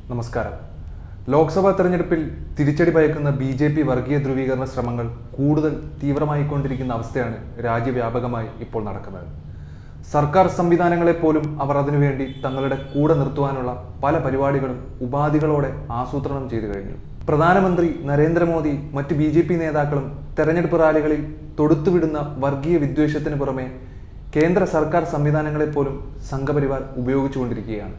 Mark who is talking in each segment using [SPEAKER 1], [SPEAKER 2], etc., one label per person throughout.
[SPEAKER 1] നമസ്കാരം. ലോക്സഭാ തെരഞ്ഞെടുപ്പിൽ തിരിച്ചടി ഭയക്കുന്ന ബി.ജെ.പി. വർഗീയ ധ്രുവീകരണ ശ്രമങ്ങൾ കൂടുതൽ തീവ്രമായിക്കൊണ്ടിരിക്കുന്ന അവസ്ഥയാണ് രാജ്യവ്യാപകമായി ഇപ്പോൾ നടക്കുന്നത്. സർക്കാർ സംവിധാനങ്ങളെപ്പോലും അവർ അതിനുവേണ്ടി തങ്ങളുടെ കൂടെ നിർത്തുവാനുള്ള പല പരിപാടികളും ഉപാധികളോടെ ആസൂത്രണം ചെയ്തു കഴിഞ്ഞു. പ്രധാനമന്ത്രി നരേന്ദ്രമോദി മറ്റ് ബി.ജെ.പി. നേതാക്കളും തെരഞ്ഞെടുപ്പ് റാലികളിൽ തൊടുത്തുവിടുന്ന വർഗീയ വിദ്വേഷത്തിന് പുറമെ കേന്ദ്ര സർക്കാർ സംവിധാനങ്ങളെപ്പോലും സംഘപരിവാർ ഉപയോഗിച്ചുകൊണ്ടിരിക്കുകയാണ്.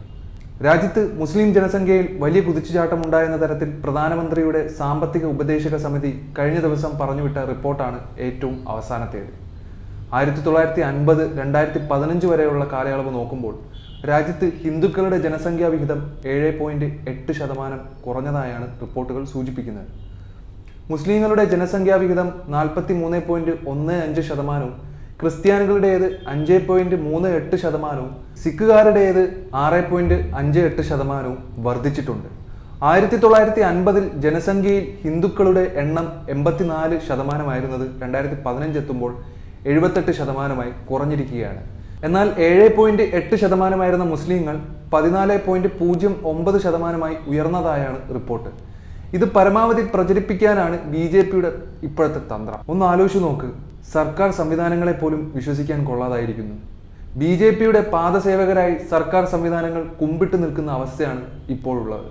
[SPEAKER 1] രാജ്യത്ത് മുസ്ലിം ജനസംഖ്യയിൽ വലിയ കുതിച്ചുചാട്ടമുണ്ടായെന്ന തരത്തിൽ പ്രധാനമന്ത്രിയുടെ സാമ്പത്തിക ഉപദേശക സമിതി കഴിഞ്ഞ ദിവസം പറഞ്ഞുവിട്ട റിപ്പോർട്ടാണ് ഏറ്റവും അവസാനത്തേത്. 1950-2015 വരെയുള്ള കാലയളവ് നോക്കുമ്പോൾ രാജ്യത്ത് ഹിന്ദുക്കളുടെ ജനസംഖ്യാ വിഹിതം 7.8% കുറഞ്ഞതായാണ് റിപ്പോർട്ടുകൾ സൂചിപ്പിക്കുന്നത്. മുസ്ലിങ്ങളുടെ ജനസംഖ്യാ വിഹിതം 43.15%, ക്രിസ്ത്യാനികളുടേത് 5.38%, സിഖുകാരുടേത് 6.58% വർദ്ധിച്ചിട്ടുണ്ട്. 1950 ജനസംഖ്യയിൽ ഹിന്ദുക്കളുടെ എണ്ണം 84% 2015 എത്തുമ്പോൾ 78% കുറഞ്ഞിരിക്കുകയാണ്. എന്നാൽ 7.8% മുസ്ലിങ്ങൾ 14.09% ഉയർന്നതായാണ് റിപ്പോർട്ട്. ഇത് പരമാവധി പ്രചരിപ്പിക്കാനാണ് ബി.ജെ.പിയുടെ ഇപ്പോഴത്തെ തന്ത്രം. ഒന്ന് ആലോചിച്ചു നോക്ക്, സർക്കാർ സംവിധാനങ്ങളെ പോലും വിശ്വസിക്കാൻ കൊള്ളാതായിരിക്കുന്നു. ബി.ജെ.പിയുടെ പാദസേവകരായി സർക്കാർ സംവിധാനങ്ങൾ കുമ്പിട്ട് നിൽക്കുന്ന അവസ്ഥയാണ് ഇപ്പോൾ ഉള്ളത്.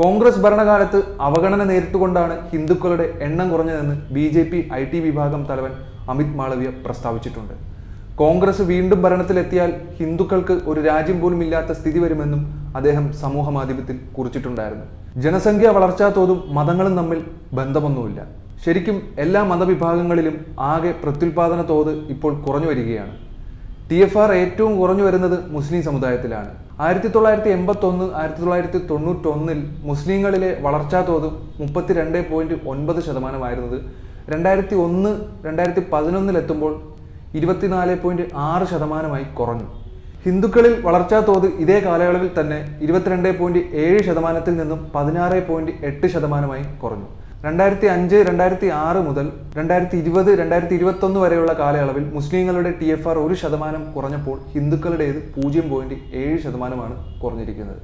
[SPEAKER 1] കോൺഗ്രസ് ഭരണകാലത്ത് അവഗണന നേരിട്ടുകൊണ്ടാണ് ഹിന്ദുക്കളുടെ എണ്ണം കുറഞ്ഞതെന്ന് ബി.ജെ.പി. IT വിഭാഗം തലവൻ അമിത് മാളവ്യ പ്രസ്താവിച്ചിട്ടുണ്ട്. കോൺഗ്രസ് വീണ്ടും ഭരണത്തിലെത്തിയാൽ ഹിന്ദുക്കൾക്ക് ഒരു രാജ്യം പോലും ഇല്ലാത്ത സ്ഥിതി വരുമെന്നും അദ്ദേഹം സമൂഹ മാധ്യമത്തിൽ കുറിച്ചിട്ടുണ്ടായിരുന്നു. ജനസംഖ്യ വളർച്ചാ തോതും മതങ്ങളും തമ്മിൽ ബന്ധമൊന്നുമില്ല. ശരിക്കും എല്ലാ മതവിഭാഗങ്ങളിലും ആകെ പ്രത്യുൽപാദന തോത് ഇപ്പോൾ കുറഞ്ഞു വരികയാണ്. TFR ഏറ്റവും കുറഞ്ഞു വരുന്നത് മുസ്ലിം സമുദായത്തിലാണ്. 1981-1991 മുസ്ലിങ്ങളിലെ വളർച്ചാ തോത് 32.9% ആയിരുന്നത് 2001-2011 എത്തുമ്പോൾ 24.6% കുറഞ്ഞു. ഹിന്ദുക്കളിൽ വളർച്ചാ തോത് ഇതേ കാലയളവിൽ തന്നെ 22.7% നിന്നും 16.8% കുറഞ്ഞു. 2005-2006 മുതൽ 2020-2021 വരെയുള്ള കാലയളവിൽ മുസ്ലിങ്ങളുടെ TFR 1% കുറഞ്ഞപ്പോൾ ഹിന്ദുക്കളുടേത് 0.7% കുറഞ്ഞിരിക്കുന്നത്.